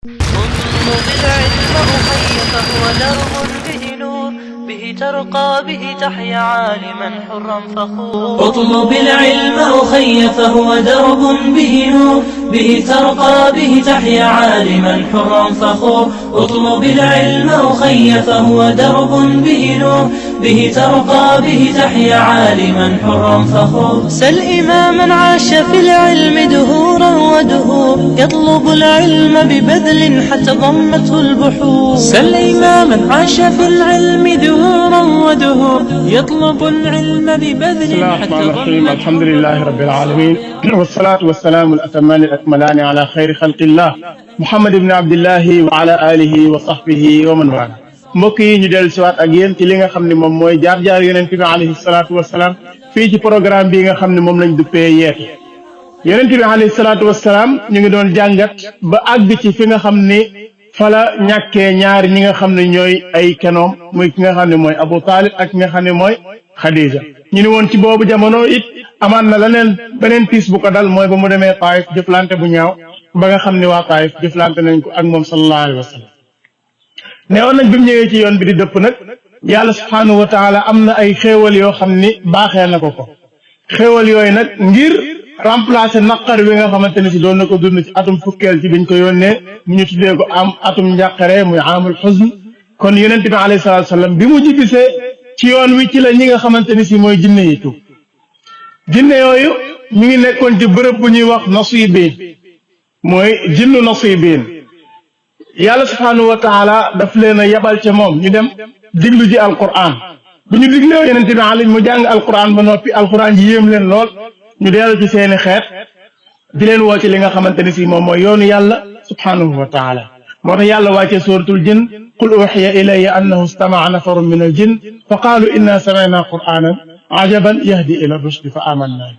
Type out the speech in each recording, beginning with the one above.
اطلب العلم أخي فهو درب به نور به ترقى به تحيا عالما حرا فخور. اطلب العلم أخي فهو درب به نور به ترقى به تحيا عالما حرا فخور. اطلب العلم أخي فهو درب به نور به ترقى به تحيا عالما حرا فخور. سل إماما عاش في العلم دهورا ودهور يطلب العلم ببذل حتى ضمته البحور. سل إماما عاش في العلم دهورا ودهور يطلب العلم ببذل حتى ضمته. الحمد لله رب العالمين والصلاة والسلام الأتمان الأكملان على خير خلق الله محمد بن عبد الله وعلى آله وصحبه ومن والاه. mbokk yi ñu dellu siwaat ak yéen ci li nga xam ne moom mooy jaar-jaar yonent bi alayhi salaatu wasalaam fii ci programme bi nga xam ne moom lañ duppee yeete. yonent bi alayhi salaatu wasalaam ñu ngi doon jàngat ba àgg ci fi nga xam ne fa la ñàkkee ñaari ñi nga xam ne ñooy ay kenoom muy ki nga xam ne mooy Abu Talib ak ki nga xam ne mooy Khadija. ñu ni woon ci boobu jamono it amaan na leneen beneen piis bu ko dal mooy ba mu demee Taif jëflante bu ñaaw ba nga xam ne waa Taif jëflante nañ ko ak moom sallallahu alayhi wa sallam. neewoon nañ bi mu ñëwee ci yoon bi di dëpp nag yàlla subhaanahu wa taala am na ay xéewal yoo xam ni baaxee na ko xéewal yooyu nag ngir remplacer naqar wi nga xamante ne si doon na ko dund ci atum fukkeel ci biñ ko yónnee mu ñu tuddee ko am atum njàqare muy amul xusn. kon yonent bi alayhi salaatu salaam bi mu jibbisee ci yoon wi ci la ñi nga xamante ni si mooy jinne yi tuub. jinne yooyu ñu ngi nekkoon ci bërëb bu ñuy wax nasibiin mooy jinnu nasibiin. yàlla subhaanahu wa taala daf leen a yabal ca moom ñu dem diglu ji alquran bu ñu diglee yonente bi alayhi mu jàng alquran ba noppi alquran ji yéem leen lool ñu dellu ci seeni xeet di leen woo ci li nga xamante ni si moom mooy yoonu yàlla subhaanahu wa taala. moo tax yàlla wàccee suratul jinn qul uxiya ilayya annahu istamaca nafarun min al jinn fa qaalu inna samicna qur'anan ajaban yahdi ila rushdi fa amanna bi.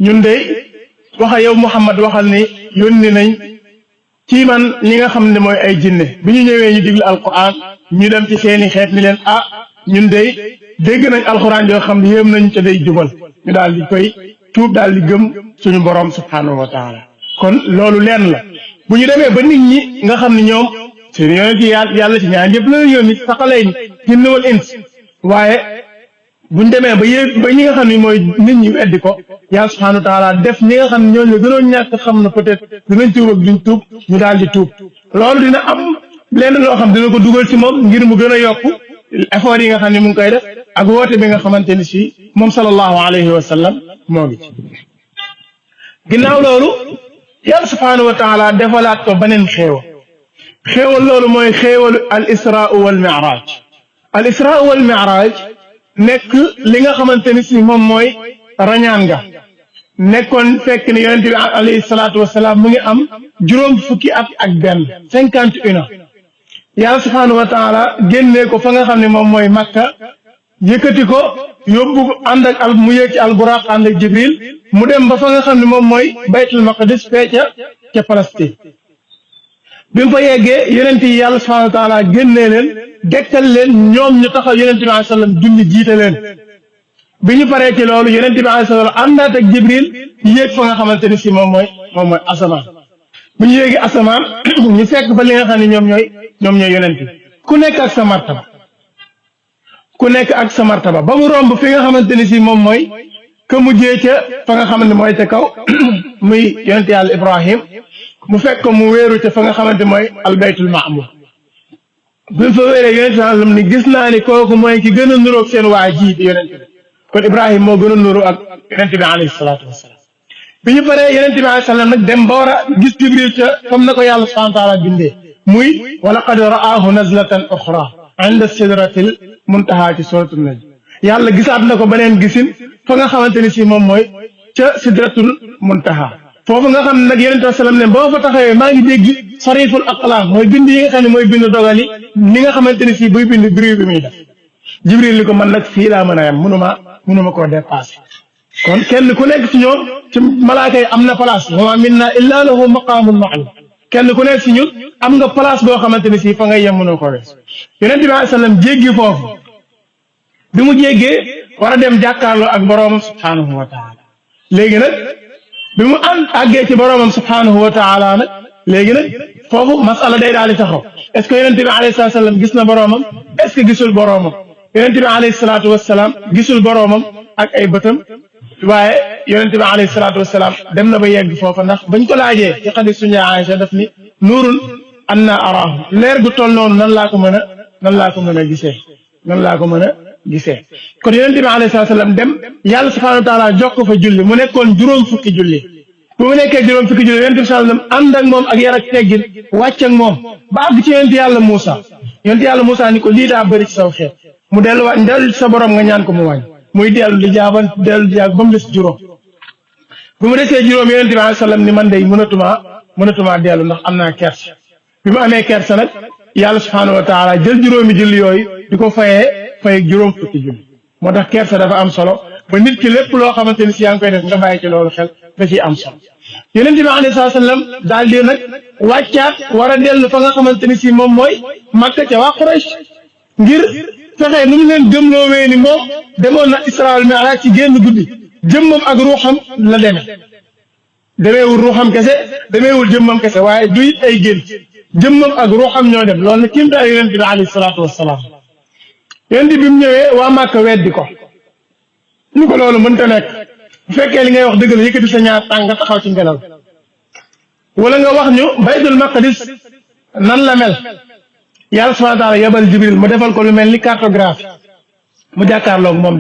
ñun de waxa yow Muhammad waxal ni yónni nañ ci man ñi nga xam ne mooy ay jinne bi ñu ñëwee ñu diglu alquran ñu dem ci seeni xeet ni leen ñun de dégg nañ alquran yoo xam ne yéem nañ ca day jubal ñu daal di koy tuub daal di gëm suñu borom subhanahu wa taala. kon loolu leen la bu ñu demee ba nit ñi nga xam ne ñoom seen yonent yi yàlla ci ñaar yëpp la yónni saqalay jinne wal ins waaye buñ demee ba ñi nga xam ne mooy nit ñi weddi ko yàlla subhanahu wa taala def ñi nga xam ne ñooñu la gënoon ñàkk xam na peut-être dinañ tuub ak duñ tuub ñu daal di tuub. loolu dina am lenn loo xam dina ko dugal ci moom ngir mu gën a yokk effort yi nga xam ne mu ngi koy def ak woote bi nga xamante ni si moom sallallahu alayhi wa sallam moo ngi ci. ginnaaw loolu yàlla subhanahu wa taala defalaat ko beneen xéewal loolu mooy xéewalu al israa wal mi'raj. al israa wal mi'raj nekk li nga xamante ni si moom mooy rañaan nga nekkoon fekk ni yonente bi alayhi salaatu wasalaam mu ngi am juróom fukki at ak benn 51 ans yàlla subhaanahu wa taala génnee ko fa nga xam ne moom mooy Makka yëkkati ko yóbbu ko ànd ak mu yéeg ci alburaq ànd ak Jibril mu dem ba fa nga xam ne moom mooy baytul maqdis fee ca Palestine. bi mu fa yeggee yonente yi yàlla subhaanahu wa taala génnee leen dekkal leen ñoom ñu taxaw yonente bi alayhi salaam julli jiite leen. bi ñu paree ci loolu yonente bi alayhi salaam àndaat ak Jibril yéeg fa nga xamante ni si moom mooy asamaan. bu ñu yéegi asamaan ñu fekk fa li nga xam ne ñoom ñooy yonente ku nekk ak sa martaba ba mu romb fi nga xamante ni si moom mooy que mujjee ca fa nga xamante mooy ca kaw muy yonente yàlla Ibrahim mu fekk ko mu wéeru ca fa nga xamante mooy albaytul maamur. bi mu fa wéeree yonente sallam ni gis naa ni kooku mooy ki gën a nuroog seen waa ji di yonente bi kon Ibrahim moo gën a nuru ak yonente bi alayhi salaatu wasalaam. bi ñu paree yonente bi alayhi salaam nag dem ba war a gis Jibril ca comme na ko yàlla subhaanahu wa taala bindee muy wa laqad ra'aahu nazlatan uxra inda sidratil muntaha ci suratul najm. yàlla gisaat na ko beneen gisin fa nga xamante ni si moom mooy ca sidratul muntaha foofu nga xam ne nag yonente bi salaam ne boo fa taxawee maa ngi dégg sariful aqlaam mooy bind yi nga xam ne mooy bind dogali ni nga xamante ni si buy bind bruit bi muy def. Jibril ni ko man nag fii laa mën a yem mënuma koo dépassé. kon kenn ku nekk ci ñoom ci malaaka yi am na place wa maa minnaa illaa lahu maqaamun ma'luum kenn ku nekk ci ñun am nga place boo xamante ni si fa ngay yem mënoo ko wees. yonent bi alayhi salaam jéggi foofu bi mu jéggee war a dem jàkkaarloo ak boroomam subhaanahu wa taala léegi nag bi mu àggee ci boroomam subhaanahu wa taala nag léegi nag foofu masala day daal di taxaw est-ce que yonente bi alayhi salaatu wasalaam gis na boroomam est-ce que gisul boroomam yonente bi alayhi salaatu wasalaam gisul boroomam ak ay bëtam waaye yonente bi alayhi salaatu wasalaam dem na ba yegg foofa ndax bañ ko laajee ci xadis suñu Aïcha daf ni nuurun anna araahu leer gu toll noonu nan laa ko mën a gisee kon yonente bi alayhi salaatu wasalaam dem yàlla subhaanahu wa taala jox ko fa julli mu nekkoon juróom fukki julli bu mu nekkee juróom fukki julli yonente bi sallallahu alayhi wasallam ànd ak moom ak yar ak teggin wàcc ak moom ba àgg ci yonente yàlla Moussa ni ko lii daa bëri ci saw xeet mu delluwaat dellu ci sa borom nga ñaan ko mu wàññi muy dellu di jaab ba mu des juróom bu mu desee juróom yonente bi alayhi salaam ni man day mënatumaa dellu ndax am naa kersa bi mu amee kersa nag yàlla subhaanahu wa taala jël juróomi julli yooyu di ko fay juróom fukki julli moo tax kersa dafa am solo ba nit ki lépp loo xamante ni si yaa ngi koy def nga bàyyi ci loolu xel da ciy am solo yonent bi alayhi salaam daal di nag wàccaat war a dellu fa nga xamante ni si moom mooy Makka ca waa Quraysh ngir fexe nu mu leen gëmloowee ni moom demoon na Isra wal Mi'raj ci génn guddi jëmmam ak ruuxam la demeewul ruuxam kese demeewul jëmmam kese waaye du it ay génn jëmmam ak ruuxam ñoo dem loolu nag kim daal yonent bi alayhi salaatu wassalaam yonent bi mu ñëwee waa Makka weddi ko ñu ko loolu mënta nekk bu fekkee li ngay wax dëgg la yëkkati sa ñaar tànk nga taxaw ci ngelaw wala nga wax ñu baytul maqdis nan la mel yàlla subhaanahu wa taala yebal jibril mu defal ko lu mel ni cartographie mu jàkkaarloog moom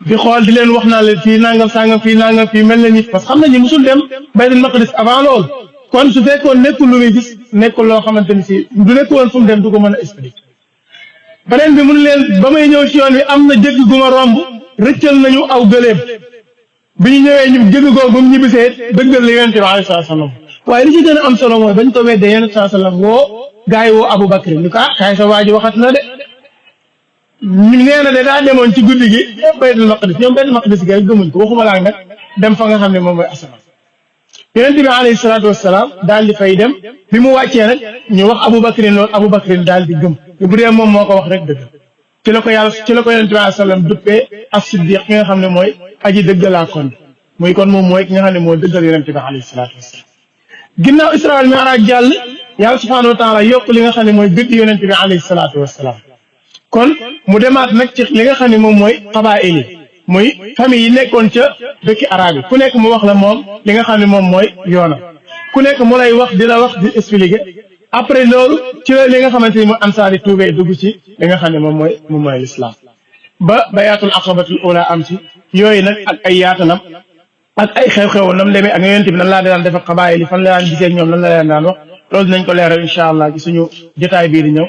di xool di leen wax naa leen fii nangam sangam fii nangam fii mel na ni parce que xam nañu musul dem baytul maqdis avant loolu kon su fekkoon nekkul lu muy gis nekkul loo xamante ni si du nekk woon fu mu dem du ko mën a expliquer beneen bi mun leen ba may ñëw ci yoon wi am na jëgg gu ma romb rëccal nañu aw gëléem bi ñu ñëwee ñu jëgg googu mu ñibbisee dëggal la yonente bi alayhi salaam waaye li ci gën a am solo mooy bañ ko weddee yonente salaam woo gaa yi woo Abu Bakr ni ko kaay sa waa ji waxat na de ñu nee na de daa demoon ci guddi gi baytul maqdis ñoom baytul maqdis gi gëmuñ ko waxuma laa nag dem fa nga xam ne moom mooy asamaan yonente bi alayhi salaatu wassalaam daal di fay dem bi mu wàccee nag ñu wax Abu Bakrin loolu Abu Bakrin daal di gëm bu dee moom moo ko wax rek dëgg ci la ko yonente bi alayhi salaam duppee as-siddiq ki nga xam ne mooy aji dëggalaa kon muy kon moom mooy ki nga xam ne moo dëggal yonente bi alayhi salaatu wassalaam ginnaaw Isra wal Mi'raj jàll yàlla subhaanahu wa taala yokk li nga xam ne mooy gëdd yonente bi alayhi salaatu wassalaam kon mu demaat nag ci li nga xam ne moom mooy qabaa'il yi muy famille yi nekkoon ca dëkki arab yi ku nekk mu wax la moom li nga xam ne moom mooy yoonam ku nekk mu lay wax di la wax di expliquer après loolu ci la li nga xamante ni mooy ansaar yi tuubee dugg ci li nga xam ne moom mooy l'islam ba bayaatul aqabatul ula am ci yooyu nag ak ay yaatanam ak ay xew-xew nam demee ak yonent bi nan laa daan def ak xabaayil yi fan la daan gisee ak ñoom lan la leen daan wax loolu dinañ ko leeral incha allah ci suñu jotaay bii di ñëw